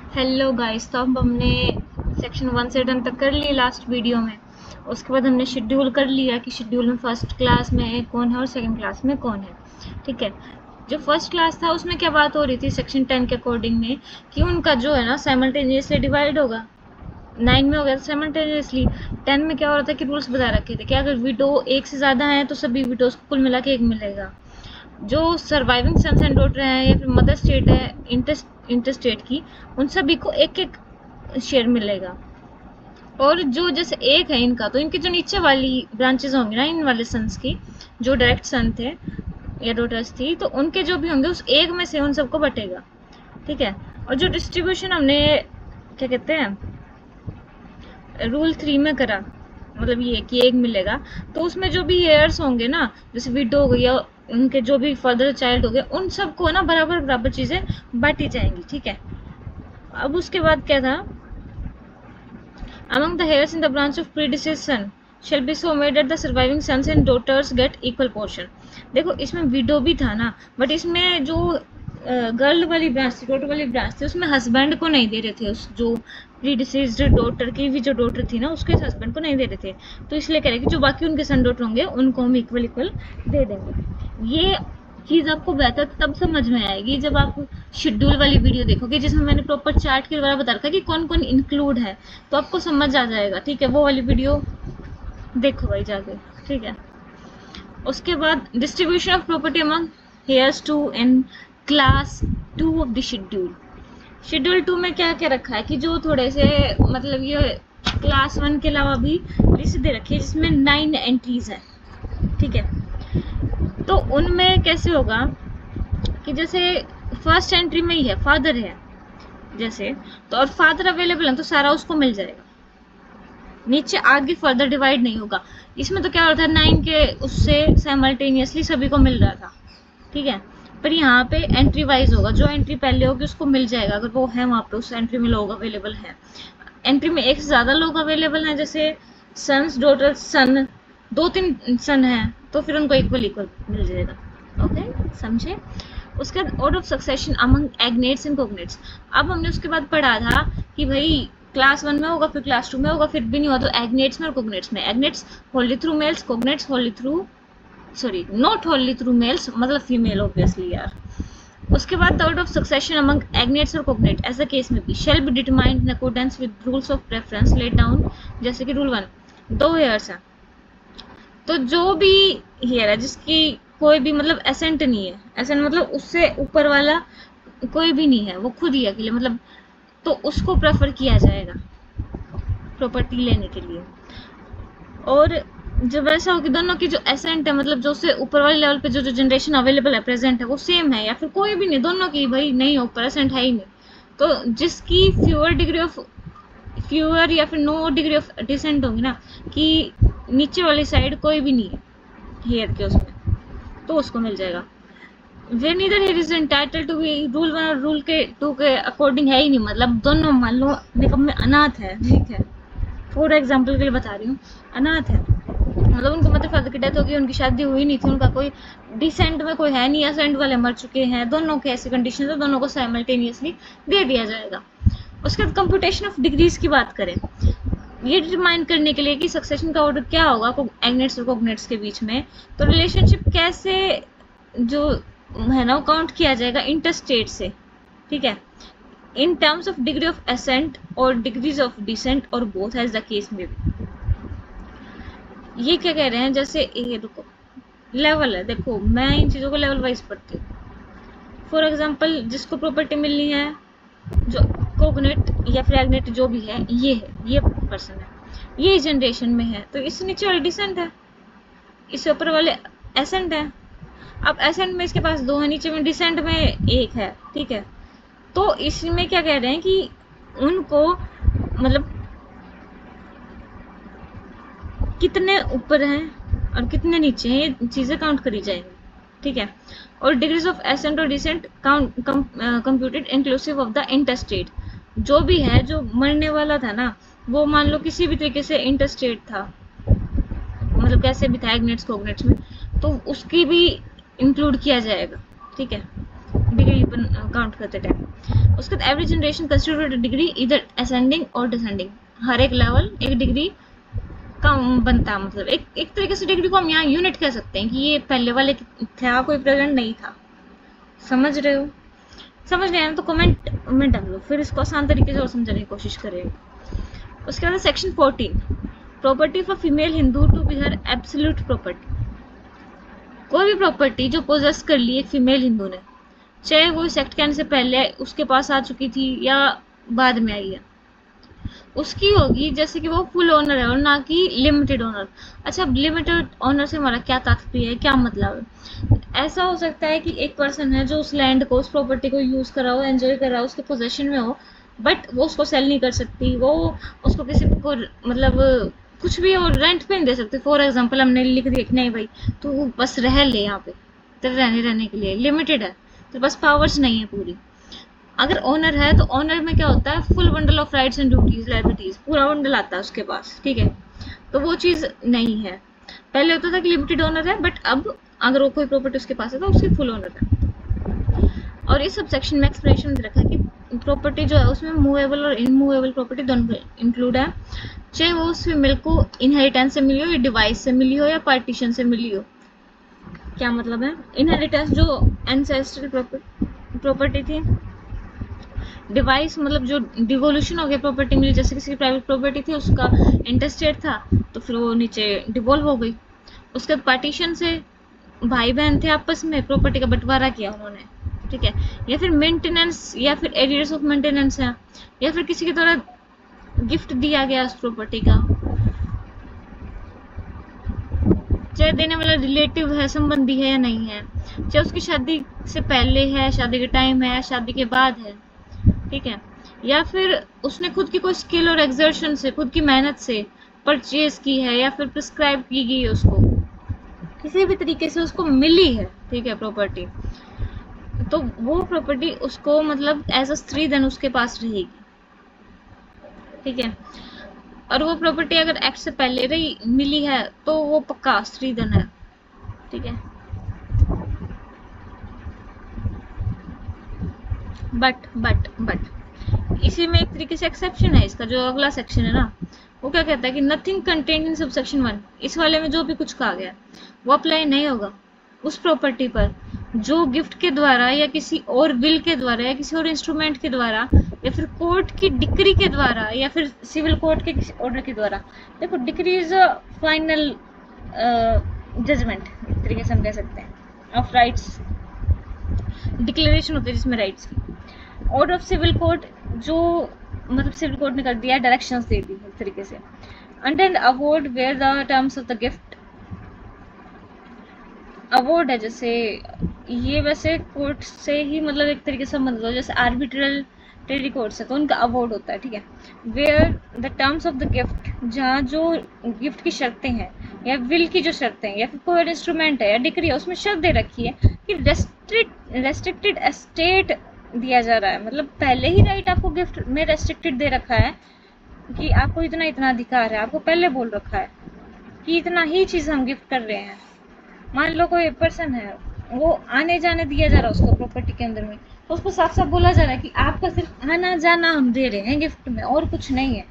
Hello guys, तो अब हमने सेक्शन 1 से 10 तक कर ली लास्ट वीडियो में। उसके बाद हमने शेड्यूल कर लिया कि शेड्यूल में फर्स्ट क्लास में कौन है और सेकंड क्लास में कौन है। ठीक है, जो फर्स्ट क्लास था उसमें क्या बात हो रही थी सेक्शन 10 के अकॉर्डिंग में कि उनका जो है ना साइमल्टेनियसली डिवाइड होगा। 9 में हो गया था साइमल्टेनियसली। 10 में क्या हो रहा था कि रूल्स बता रखे थे कि अगर विडो एक से ज़्यादा है तो सभी विडोज को कुल मिला के एक मिलेगा। जो सर्वाइविंग सन्स एंड डॉटर है या फिर मदर स्टेट है इंटरस्टेट की, उन सभी को एक एक शेयर मिलेगा। और जो जैसे एक है इनका, तो इनके जो नीचे वाली ब्रांचेस होंगी ना इन वाले सन्स की, जो डायरेक्ट सन थे या डॉटर्स थी, तो उनके जो भी होंगे उस एक में से उन सबको बटेगा। ठीक है, और जो डिस्ट्रीब्यूशन हमने क्या कहते हैं रूल 3 में करा, मतलब ये कि एक मिलेगा, तो उसमें जो भी हेयर्स होंगे ना, जैसे विडो हो गई या उनके जो भी फर्दर चाइल्ड हो गए, उन सबको ना बराबर बराबर चीज़ें बांटी जाएंगी। ठीक है, अब उसके बाद क्या था, among the heirs in the branch of predecession shall be so made that the surviving sons and daughters get equal portion। देखो इसमें विडो भी था ना, बट इसमें जो गर्ल वाली ब्रांच थी, डॉटर वाली ब्रांच थी, उसमें हस्बैंड को नहीं दे रहे थे। उस जो प्रीडिसेस्ड डॉटर की भी जो डॉटर थी ना, उसके हस्बैंड को नहीं दे रहे थे। तो इसलिए कह रहे कि जो बाकी उनके सन डॉटर होंगे उनको हम इक्वल इक्वल दे देंगे। ये चीज़ आपको बेहतर तब समझ में आएगी जब आप शेड्यूल वाली वीडियो देखोगे, जिसमें मैंने प्रॉपर चार्ट के द्वारा बता रखा है कि कौन कौन इंक्लूड है, तो आपको समझ आ जाएगा। ठीक है, वो वाली वीडियो देखो भाई जाके। ठीक है, उसके बाद distribution of property among heirs to in class 2 of the schedule. Schedule 2 में क्या क्या रखा है कि जो थोड़े से मतलब ये क्लास 1 के अलावा भी लिस्ट दे रखी है जिसमें 9 एंट्रीज है। ठीक है, तो उनमें कैसे होगा कि जैसे फर्स्ट एंट्री में ही है फादर है जैसे, तो और फादर अवेलेबल है तो सारा उसको मिल जाएगा, नीचे आगे फर्दर डिवाइड नहीं होगा। इसमें तो क्या होता है 9 के उससे साइमल्टेनियसली सभी को मिल रहा था। ठीक है, पर यहाँ पे एंट्री वाइज होगा, जो एंट्री पहले होगी उसको मिल जाएगा अगर वो है वहाँ पे उस एंट्री में लोग अवेलेबल हैं। एंट्री में एक से ज़्यादा लोग अवेलेबल हैं, जैसे सन्स डॉटर सन, 2-3 सन हैं, तो फिर उनको इक्वल इक्वल मिल जाएगा। ओके, समझे। उसके बाद order of succession among agnates and cognates. अब हमने उसके बाद पढ़ा था कि भाई क्लास 1 में होगा, फिर क्लास 2 में होगा, फिर भी नहीं हुआ तो एग्नेट्स में और कोग्नेट्स में। Agnates wholly through males, cognates wholly through not wholly through males, मतलब फीमेल ऑब्वियसली यार। उसके बाद third of succession among agnates और कोग्नेट एज अ केस में भी shall be determined in accordance with rules of preference laid down. जैसे कि rule 1, 2 hairs हैं, तो जो भी हेयर है जिसकी कोई भी मतलब एसेंट नहीं है, एसेंट मतलब उससे ऊपर वाला कोई भी नहीं है, वो खुद ही अकेले मतलब, तो उसको प्रेफर किया जाएगा प्रॉपर्टी लेने के लिए। और जब ऐसा हो कि दोनों की जो एसेंट है मतलब जो उससे ऊपर वाले लेवल पे जो जो जनरेशन अवेलेबल है प्रेजेंट है वो सेम है, या फिर कोई भी नहीं, दोनों की भाई नहीं हो, प्रेजेंट है ही नहीं, तो जिसकी फ्यूअर या फिर नो डिग्री ऑफ डिसेंट होगी ना, कि नीचे वाली साइड कोई भी नहीं है हेयर के उसमें, तो उसको मिल जाएगा। Where neither heir is entitled to be, rule 1 और रूल के 2 के अकॉर्डिंग है ही नहीं, मतलब दोनों मान लो निकम में अनाथ है। ठीक है, फॉर एग्जाम्पल के लिए बता रही हूँ, अनाथ है मतलब उनको मदर फादर की डेथ हो गई, उनकी शादी हुई नहीं थी, उनका कोई डिसेंट में कोई है नहीं, असेंट वाले मर चुके हैं, दोनों के ऐसी कंडीशन है, दोनों को साइमल्टेनियसली दे दिया जाएगा। उसके बाद कंप्यूटेशन ऑफ डिग्रीज की बात करें, ये डिटरमाइन करने के लिए कि सक्सेशन का ऑर्डर क्या होगा एग्नेट्स और कोग्नेट्स के बीच में, तो रिलेशनशिप कैसे जो है ना वो काउंट किया जाएगा इंटरस्टेट से। ठीक है, in terms of degree of ascent और डिग्रीज ऑफ डिसेंट और बोथ एज द केस में भी। ये क्या कह रहे हैं, जैसे ये रुको लेवल है, देखो मैं इन चीज़ों को लेवल वाइज पढ़ती हूँ। फॉर एग्जांपल जिसको प्रॉपर्टी मिलनी है, जो कोग्नेट या फिर एग्नेट जो भी है, ये पर्सन है, ये जनरेशन में है, तो इससे नीचे वाले डिसेंट है, इससे ऊपर वाले एसेंट है। अब एसेंट में इसके पास 2 है, नीचे में डिसेंट में 1 है। ठीक है, तो इसमें क्या कह रहे हैं कि उनको मतलब कितने ऊपर हैं और कितने नीचे हैं ये चीज़ें काउंट करी जाएंगी। ठीक है, और डिग्रीज ऑफ एसेंट और descent count computed inclusive of the intestate. जो भी है जो मरने वाला था ना, वो मान लो किसी भी तरीके से इंटरस्टेट था, मतलब कैसे भी था एग्नेट्स कोग्नेट्स में, तो उसकी भी इंक्लूड किया जाएगा। ठीक है, डिग्री काउंट करते टाइम। उसके बाद एवरी जनरेशन कंस्टिट्यूट डिग्री इधर असेंडिंग और डिसेंडिंग, हर एक लेवल एक डिग्री का बनता है। मतलब एक तरीके से डिग्री को हम यहाँ यूनिट कह सकते हैं कि ये पहले वाले था, कोई प्रेजेंट नहीं था। समझ रहे हो? समझ नहीं आया तो कमेंट में डालो, फिर इसको आसान तरीके से और समझने की कोशिश करेंगे। उसके बाद section 14, property for female Hindu to be her absolute property. कोई भी प्रॉपर्टी जो पोजेस कर ली एक फीमेल हिंदू ने, चाहे वो इस एक्ट के आने से पहले उसके पास आ चुकी थी या बाद में आई है, उसकी होगी जैसे कि वो फुल ओनर है और ना कि लिमिटेड ओनर। अच्छा, अब लिमिटेड ओनर से हमारा क्या तात्पर्य है, क्या मतलब है? ऐसा हो सकता है कि एक पर्सन है जो उस लैंड को, उस प्रॉपर्टी को यूज कर रहा हो, एंजॉय कर रहा हो, उसके पोजेशन में हो, बट वो उसको सेल नहीं कर सकती, वो उसको किसी को मतलब कुछ भी और रेंट पे नहीं दे सकते। फॉर एग्जाम्पल हमने लिख दिया कि नहीं भाई तू बस रह ले यहाँ पे, तेरे रहने के लिए लिमिटेड है, तो बस पावर्स नहीं है पूरी। अगर ओनर है तो ओनर में क्या होता है, full bundle of rights and duties, liabilities, पूरा बंडल आता है उसके पास, ठीक है। तो वो चीज नहीं है। पहले होता था कि लिमिटेड ओनर है, बट अब अगर वो कोई प्रॉपर्टी उसके पास है तो उसकी फुल ओनर है। और इस सब सेक्शन में एक्सप्लेनेशन दे रखा है कि प्रॉपर्टी जो है उसमें मूवेबल और इनमूवेबल प्रॉपर्टी दोनों इंक्लूड है, चाहे वो उस फीमेल को इनहेरिटेंस से मिली हो, या डिवाइस से मिली हो, या पार्टीशन से मिली हो। क्या मतलब है? इनहेरिटेंस जो एंसेस्ट्रल प्रॉपर्टी थी, डिवाइस मतलब जो डिवोल्यूशन हो गया, प्रॉपर्टी मिली, जैसे किसी की प्राइवेट प्रॉपर्टी थी, उसका इंटरस्टेट था तो फिर वो नीचे डिवोल्व हो गई। उसके बाद पार्टीशन से भाई बहन थे आपस में, प्रॉपर्टी का बंटवारा किया उन्होंने, ठीक है। या फिर मेंटेनेंस या फिर एरियर्स ऑफ मेंटेनेंस है, या फिर किसी के द्वारा गिफ्ट दिया गया उस प्रॉपर्टी का, चाहे देने वाला रिलेटिव है, संबंधी है या नहीं है, चाहे उसकी शादी से पहले है, शादी के टाइम है, शादी के बाद है, ठीक है। या फिर उसने खुद की कोई स्किल और एक्सर्शन से, खुद की मेहनत से परचेज की है, या फिर प्रिस्क्राइब की गई है, उसको किसी भी तरीके से उसको मिली है, ठीक है, प्रॉपर्टी, तो वो प्रॉपर्टी उसको मतलब एज अ स्त्री धन उसके पास रहेगी, ठीक है। और वो प्रॉपर्टी अगर एक्ट से पहले रही मिली है तो वो पक्का स्त्री धन है, ठीक है। बट इसी में एक तरीके से एक्सेप्शन है इसका, जो अगला सेक्शन है ना, वो क्या कहता है कि नथिंग कंटेन्ड इन सबसेक्शन 1, इस वाले में जो भी कुछ कहा गया वो अप्लाई नहीं होगा उस प्रॉपर्टी पर जो गिफ्ट के द्वारा या किसी और विल के द्वारा या किसी और इंस्ट्रूमेंट के द्वारा या फिर कोर्ट की डिक्री के द्वारा या फिर सिविल कोर्ट के किसी ऑर्डर के द्वारा। देखो, decree is a final judgement, एक तरीके से हम कह सकते हैं, ऑफ राइट्स, डिक्लेरेशन होती है जिसमें राइट्स की। ऑर्डर ऑफ सिविल कोर्ट जो मतलब सिविल कोर्ट ने कर दिया, डायरेक्शंस दे दी एक तरीके से। Under award where the terms of the gift, award है जैसे ये वैसे कोर्ट से ही मतलब एक तरीके से संबंधित हो, जैसे आर्बिट्रल टेरी कोर्ट्स है तो उनका अवॉर्ड होता है, ठीक है। Where the terms of the gift, जहाँ जो गिफ्ट की शर्तें हैं या विल की जो शर्तें हैं या फिर कोई इंस्ट्रूमेंट है या डिक्री है उसमें शर्त दे रखी है कि रेस्ट्रिक्टेड एस्टेट दिया जा रहा है, मतलब पहले ही राइट आपको गिफ्ट में रेस्ट्रिक्टेड दे रखा है कि आपको इतना इतना अधिकार है, आपको पहले बोल रखा है कि इतना ही चीज़ हम गिफ्ट कर रहे हैं। मान लो कोई पर्सन है, वो आने जाने दिया जा रहा है उसको प्रॉपर्टी के अंदर में, तो उसको साफ साफ बोला जा रहा है कि आपका सिर्फ आना जाना हम दे रहे हैं गिफ्ट में और कुछ नहीं है।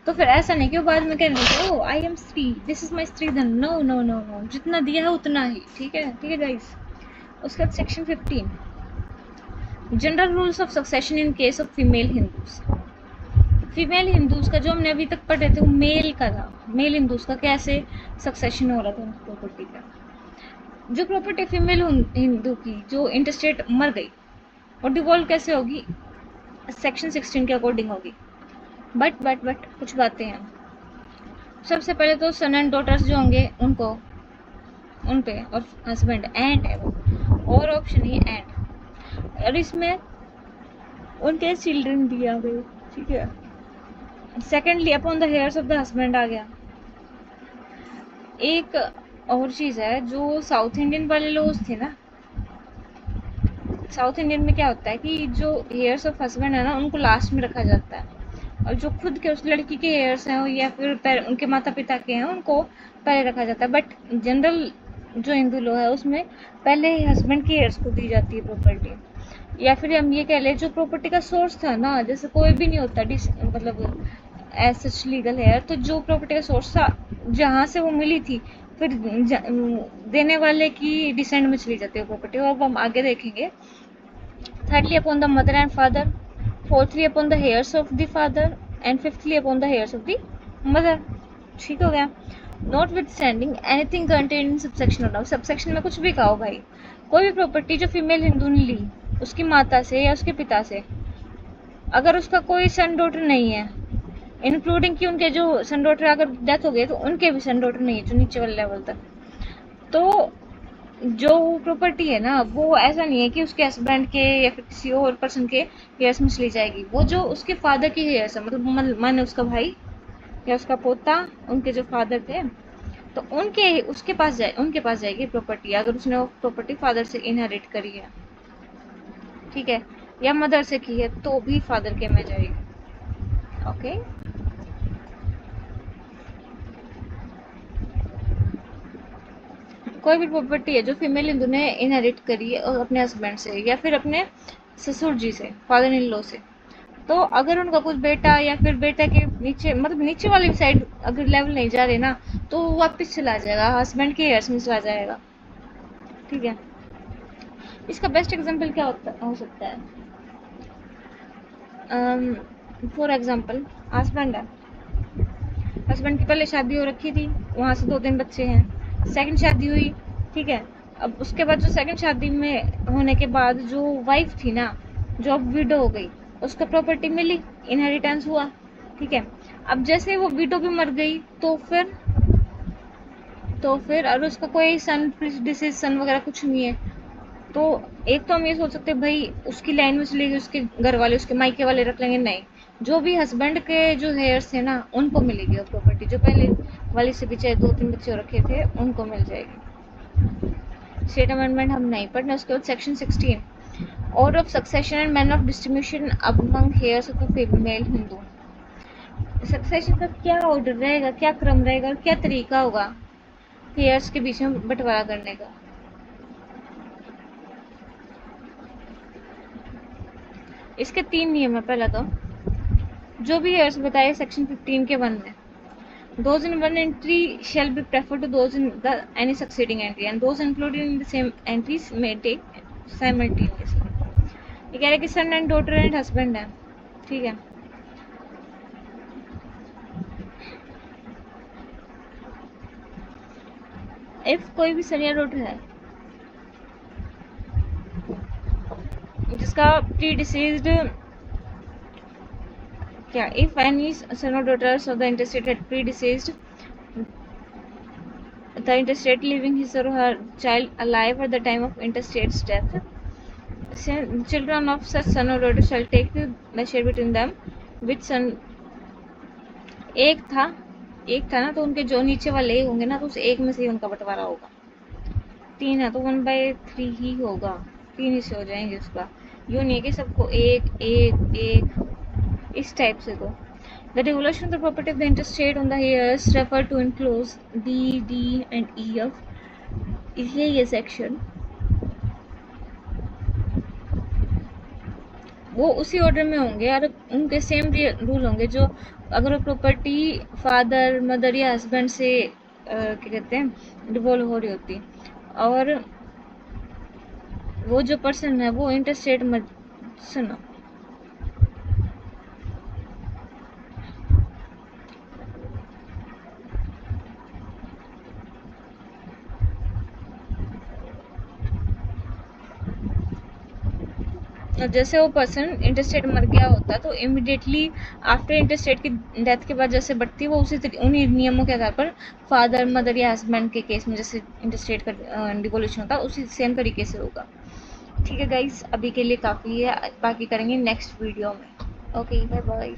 तो फिर ऐसा नहीं कि वो बाद में कहेंगे ओ आई एम स्त्री, दिस इज माई स्त्री धन, नो नो नो नो, जितना दिया है उतना ही, ठीक है गाइस। उसके बाद section 15, general rules of succession in case of female Hindus. Female Hindus का जो हमने अभी तक पढ़े थे वो मेल का था, मेल हिंदूज का कैसे सक्सेशन हो रहा था उनकी प्रॉपर्टी का। जो प्रॉपर्टी फीमेल हिंदू की जो इंटरस्टेट मर गई और डिवॉल्व कैसे होगी, सेक्शन 16 के अकॉर्डिंग होगी। बट कुछ बातें हैं। सबसे पहले तो सन एंड डॉटर्स जो होंगे उनको उन पे, और हस्बैंड एंड है वो, और ऑप्शन ही एंड, और इसमें उनके चिल्ड्रन दिया गए, ठीक है। Secondly upon the heirs of the husband आ गया। एक और चीज है जो साउथ इंडियन वाले लोग थे ना, साउथ इंडियन में क्या होता है कि जो हेयर्स ऑफ हस्बैंड है ना उनको लास्ट में रखा जाता है, और जो खुद के उस लड़की के हेयर्स हैं या फिर उनके माता पिता के हैं उनको पहले रखा जाता है। बट जनरल जो हिंदू लोग है उसमें पहले हस्बैंड के हेयर्स को दी जाती है प्रॉपर्टी। या फिर हम ये कह लें जो प्रॉपर्टी का सोर्स था ना, जैसे कोई भी नहीं होता मतलब एज सच लीगल हेयर, तो जो प्रॉपर्टी का सोर्स था जहाँ से वो मिली थी, फिर देने वाले की डिसेंड में चली जाती है प्रॉपर्टी, और अब हम आगे देखेंगे। Thirdly, upon the mother and father. Fourthly, upon the heirs of the father. And fifthly, upon the heirs of the mother. ठीक हो गया। Notwithstanding anything contained in subsection now, subsection में कुछ भी कहो भाई, कोई भी प्रॉपर्टी जो फीमेल हिंदू ने ली उसकी माता से या उसके पिता से, अगर उसका कोई सन डॉटर नहीं है, इंक्लूडिंग कि उनके जो सन डॉटर अगर डेथ हो गई तो उनके भी सन डॉटर नहीं है जो नीचे वाले लेवल तक, तो जो प्रॉपर्टी है ना वो ऐसा नहीं है कि उसके हस्बैंड के या फिर किसी और पर्सन के हेयर्स में चली जाएगी, वो जो उसके फादर की हेयर्स है, मतलब माने उसका भाई या उसका पोता, उनके जो फादर थे, तो उनके पास जाएगी प्रॉपर्टी, अगर उसने वो प्रॉपर्टी फादर से इनहेरिट करी है, ठीक है, या मदर से की है तो भी फादर के में जाएगी। ओके, कोई भी प्रॉपर्टी है जो फीमेल हिंदू ने इनहेरिट करी है अपने हस्बैंड से या फिर अपने ससुर जी से, फादर इन लॉ से, तो अगर उनका कुछ बेटा या फिर बेटा के नीचे, मतलब नीचे वाली साइड अगर लेवल नहीं जा रहे ना, तो वो वापस चला जाएगा, हस्बैंड के हेयर्स में चला जाएगा। ठीक है, इसका बेस्ट एग्जांपल क्या हो सकता है? फॉर एग्जांपल, हस्बैंड है, हस्बैंड की पहले शादी हो रखी थी, वहाँ से 2-3 बच्चे हैं, सेकंड शादी हुई, ठीक है, अब उसके बाद जो सेकंड शादी में होने के बाद जो वाइफ थी ना, जो अब विडो हो गई, उसको प्रॉपर्टी मिली, इनहेरिटेंस हुआ, ठीक है, अब जैसे वो विडो भी मर गई तो फिर और उसका कोई सन डिसीज सन वगैरह कुछ नहीं है, तो एक तो हम ये सोच सकते हैं भाई उसकी लाइन में चलेगी, उसके घर वाले उसके मायके वाले रख लेंगे, नहीं, जो भी हस्बैंड के जो हेयर्स थे ना उनको मिलेगी वो प्रॉपर्टी, जो पहले वाली से पीछे 2-3 बच्चे हो रखे थे उनको मिल जाएगी। स्टेट अमेंडमेंट हम नहीं पढ़ना। उसके बाद section 16, order of succession and manner of distribution among hairs of the female Hindu. Succession का क्या ऑर्डर रहेगा, क्या क्रम रहेगा और क्या तरीका होगा हेयर्स के बीच में बंटवारा करने का? इसके 3 नियम है। पहला तो जो भी हेयर्स बताए सेक्शन 15 के 1 में, those in one entry shall be preferred to those in the any succeeding entry and those included in the same entries may take simultaneously। ये कह रहे कि सन एंड डॉटर एंड हस्बैंड है, ठीक है, इफ कोई भी सन या डॉटर है जिसका प्री डिसीज्ड, क्या, if any son or daughters of the intestate had predeceased the intestate leaving his or her child alive at the time of intestate's death, children of such son or daughter shall take the share between them with son। एक था ना, तो उनके जो नीचे वाले होंगे ना, तो उस एक में से ही उनका बंटवारा होगा। 3 है तो 1/3 ही होगा, 3 हिस्से हो जाएंगे उसका, यूँ नहीं है कि सबको एक एक एक इस टाइप से। तो the devolution of the property of the intestate on the heirs refer to in clause B, D and E of इसलिए ये सेक्शन वो उसी ऑर्डर में होंगे और उनके सेम रूल होंगे, जो अगर वो प्रॉपर्टी फादर मदर या हस्बैंड से क्या कहते हैं डिवोल्व हो रही होती, और वो जो पर्सन है वो इंटरस्टेट मत सुनो, जैसे वो पर्सन इंटरस्टेट मर गया होता तो इमिडिएटली आफ्टर इंटरस्टेट की डेथ के बाद जैसे बढ़ती है वो उन्हीं नियमों के आधार पर फादर मदर या हस्बैंड के केस में जैसे इंटरस्टेट का डिवोल्यूशन होता है उसी सेम तरीके से होगा। ठीक है गाइस, अभी के लिए काफ़ी है, बाकी करेंगे नेक्स्ट वीडियो में। Okay, bye bye.